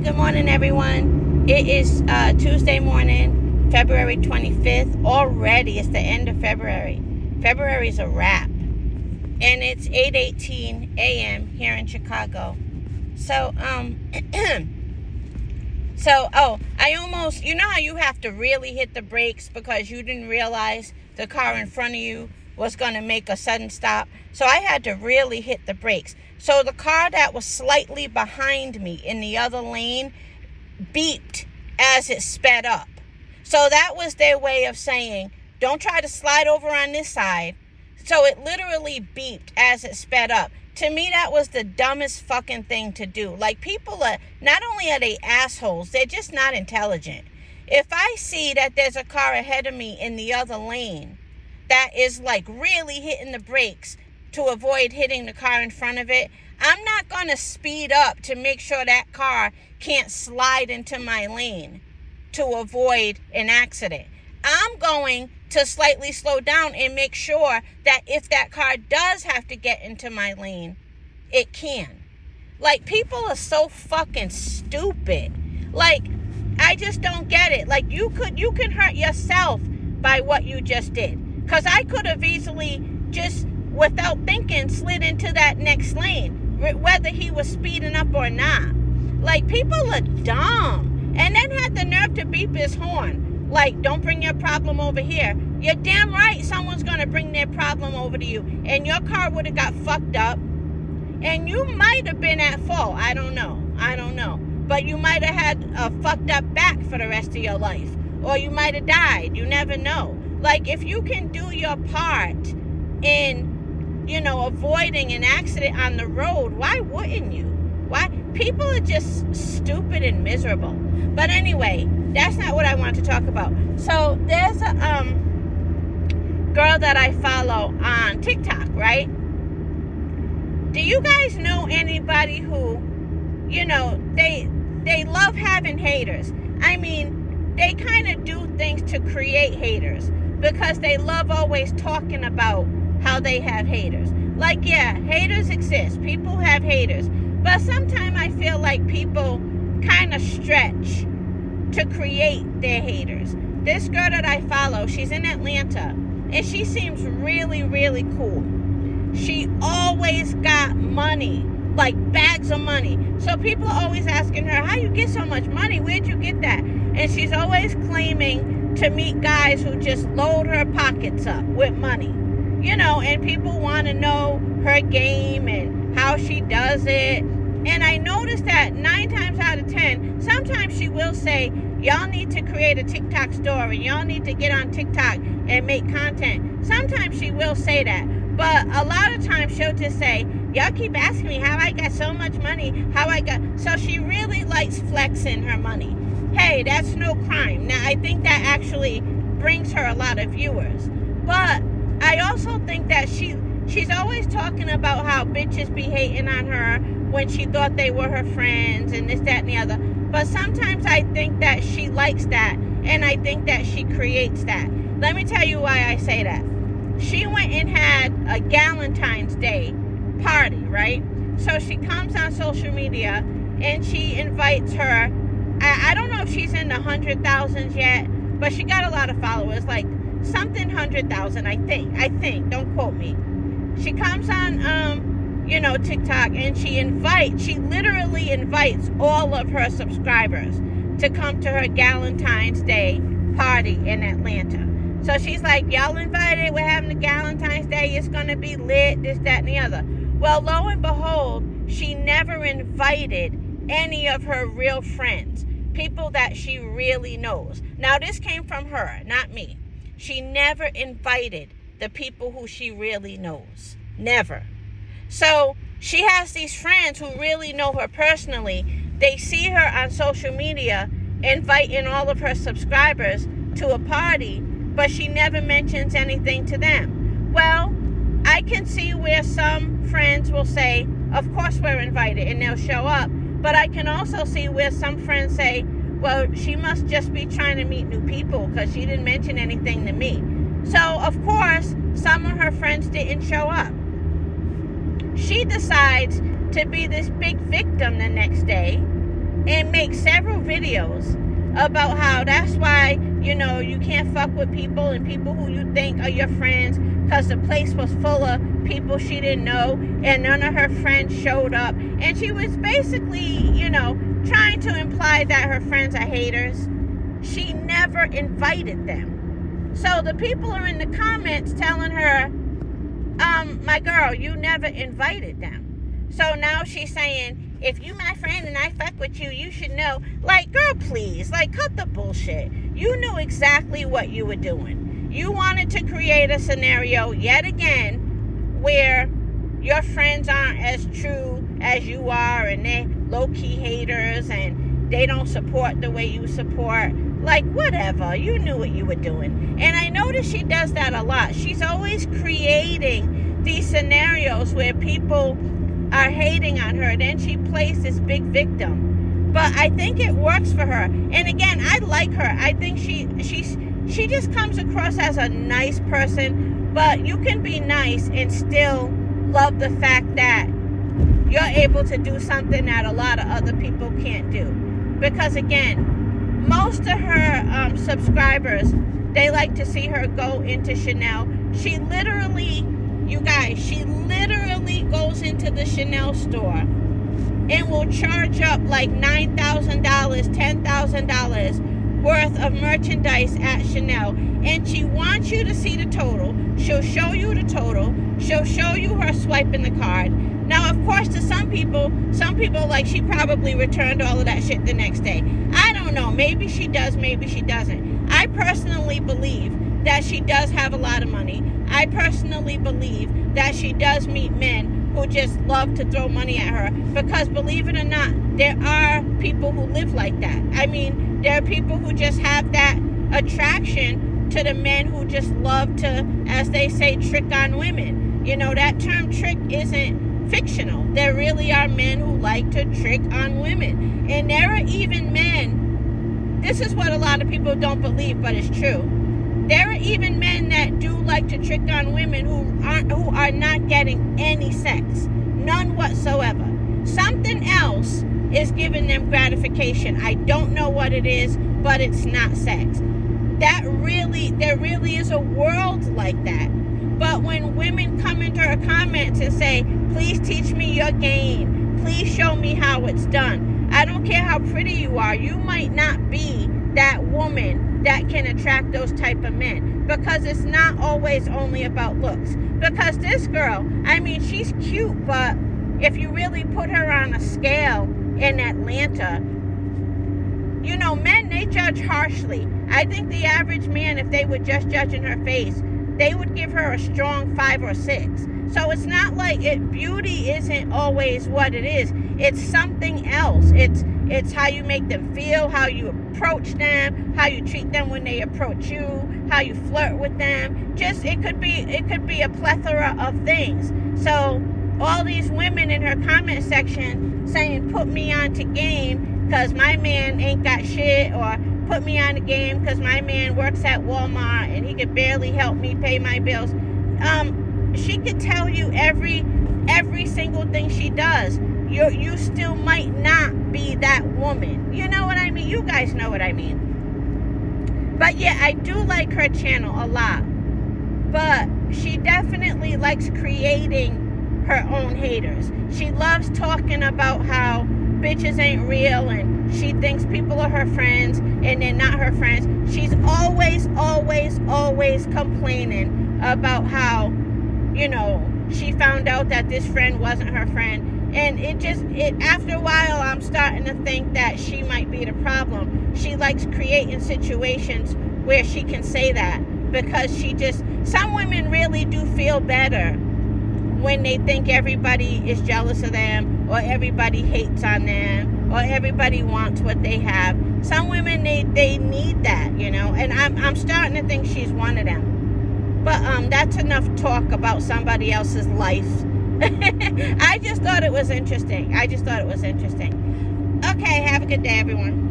Good morning, everyone. It is Tuesday morning, February 25th. Already, it's the end of February. February's a wrap. And it's 8:18 a.m. here in Chicago. So, I almost, you know how you have to really hit the brakes because you didn't realize the car in front of you was going to make a sudden stop. So I had to really hit the brakes. So the car that was slightly behind me in the other lane beeped as it sped up. So that was their way of saying, don't try to slide over on this side. So it literally beeped as it sped up. To me, that was the dumbest fucking thing to do. Like, people are, not only are they assholes, they're just not intelligent. If I see that there's a car ahead of me in the other lane that is like really hitting the brakes to avoid hitting the car in front of it, I'm not going to speed up to make sure that car can't slide into my lane to avoid an accident. I'm going to slightly slow down and make sure that if that car does have to get into my lane, it can. Like, people are so fucking stupid. Like, I just don't get it. Like, you can hurt yourself by what you just did. Because I could have easily just, without thinking, slid into that next lane, whether he was speeding up or not. Like, people are dumb. And then had the nerve to beep his horn. Like, don't bring your problem over here. You're damn right someone's going to bring their problem over to you. And your car would have got fucked up. And you might have been at fault. I don't know. But you might have had a fucked up back for the rest of your life. Or you might have died. You never know. Like, if you can do your part in, avoiding an accident on the road, why wouldn't you? Why? People are just stupid and miserable. But anyway, that's not what I want to talk about. So there's a girl that I follow on TikTok, right? Do you guys know anybody who, they love having haters? I mean, they kind of do things to create haters because they love always talking about how they have haters. Like, yeah, haters exist. People have haters. But sometimes I feel like people kind of stretch to create their haters. This girl that I follow, she's in Atlanta, and she seems really, really cool. She always got money, like bags of money. So people are always asking her, how you get so much money? Where'd you get that? And she's always claiming to meet guys who just load her pockets up with money. And people want to know her game and how she does it. And I noticed that 9 times out of 10, sometimes she will say, y'all need to create a TikTok story. Y'all need to get on TikTok and make content. Sometimes she will say that. But a lot of times she'll just say, y'all keep asking me how I got so much money, So she really likes flexing her money. Hey, that's no crime. Now, I think that actually brings her a lot of viewers. But I also think that she's always talking about how bitches be hating on her when she thought they were her friends and this, that, and the other. But sometimes I think that she likes that, and I think that she creates that. Let me tell you why I say that. She went and had a Galentine's Day party, right? So she comes on social media, and she invites her. I don't know if she's in the 100,000s yet, but she got a lot of followers, like something 100,000, I think. Don't quote me. She comes on, TikTok, and she literally invites all of her subscribers to come to her Galentine's Day party in Atlanta. So she's like, y'all invited, we're having a Galentine's Day, it's going to be lit, this, that, and the other. Well, lo and behold, she never invited any of her real friends, people that she really knows. Now, this came from her, not me. She never invited the people who she really knows. Never. So she has these friends who really know her personally. They see her on social media inviting all of her subscribers to a party, but she never mentions anything to them. Well, I can see where some friends will say, of course we're invited, and they'll show up. But I can also see where some friends say, well, she must just be trying to meet new people because she didn't mention anything to me. So, of course, some of her friends didn't show up. She decides to be this big victim the next day and make several videos about how that's why, you can't fuck with people and people who you think are your friends, because the place was full of people she didn't know and none of her friends showed up. And she was basically, trying to imply that her friends are haters. She never invited them. So the people are in the comments telling her, my girl, you never invited them. So now she's saying, if you my friend and I fuck with you, you should know. Like, girl, please, cut the bullshit. You knew exactly what you were doing. You wanted to create a scenario yet again where your friends aren't as true as you are, and they're low-key haters, and they don't support the way you support. Whatever. You knew what you were doing. And I notice she does that a lot. She's always creating these scenarios where people are hating on her. Then she plays this big victim. But I think it works for her. And again, I like her. I think she just comes across as a nice person. But you can be nice and still love the fact that you're able to do something that a lot of other people can't do. Because again, most of her subscribers, they like to see her go into Chanel. She literally goes into the Chanel store and will charge up $9,000, $10,000 worth of merchandise at Chanel. And she wants you to see the total. She'll show you the total. She'll show you her swiping the card. Now, of course, to some people, she probably returned all of that shit the next day. I don't know. Maybe she does, maybe she doesn't. I personally believe that she does have a lot of money. I personally believe that she does meet men who just love to throw money at her. Because believe it or not, there are people who live like that. I mean, there are people who just have that attraction to the men who just love to, as they say, trick on women. That term trick isn't fictional. There really are men who like to trick on women. And there are even men, this is what a lot of people don't believe, but it's true. There are even men that do like to trick on women who are not getting any sex. None whatsoever. Something else is giving them gratification. I don't know what it is, but it's not sex. There really is a world like that. But when women come into her comments and say, please teach me your game, please show me how it's done. I don't care how pretty you are. You might not be that woman that can attract those type of men, because it's not always only about looks. Because this girl, I mean, she's cute, but if you really put her on a scale in Atlanta, men, they judge harshly. I think the average man, if they were just judging her face, they would give her a strong 5 or 6. So it's not like beauty isn't always what it is. It's something else. It's how you make them feel, how you approach them, how you treat them when they approach you, how you flirt with them. It could be a plethora of things. So all these women in her comment section saying, put me on to game because my man ain't got shit, or put me on the game because my man works at Walmart and he could barely help me pay my bills. She could tell you every single thing she does. You still might not be that woman. You know what I mean? You guys know what I mean. But yeah, I do like her channel a lot. But she definitely likes creating her own haters. She loves talking about how bitches ain't real and she thinks people are her friends and they're not her friends. She's always complaining about how, she found out that this friend wasn't her friend. And after a while, I'm starting to think that she might be the problem. She likes creating situations where she can say that, because some women really do feel better when they think everybody is jealous of them, or everybody hates on them, or everybody wants what they have. Some women, they need that, and I'm starting to think she's one of them. But that's enough talk about somebody else's life. I just thought it was interesting. Okay, have a good day, everyone.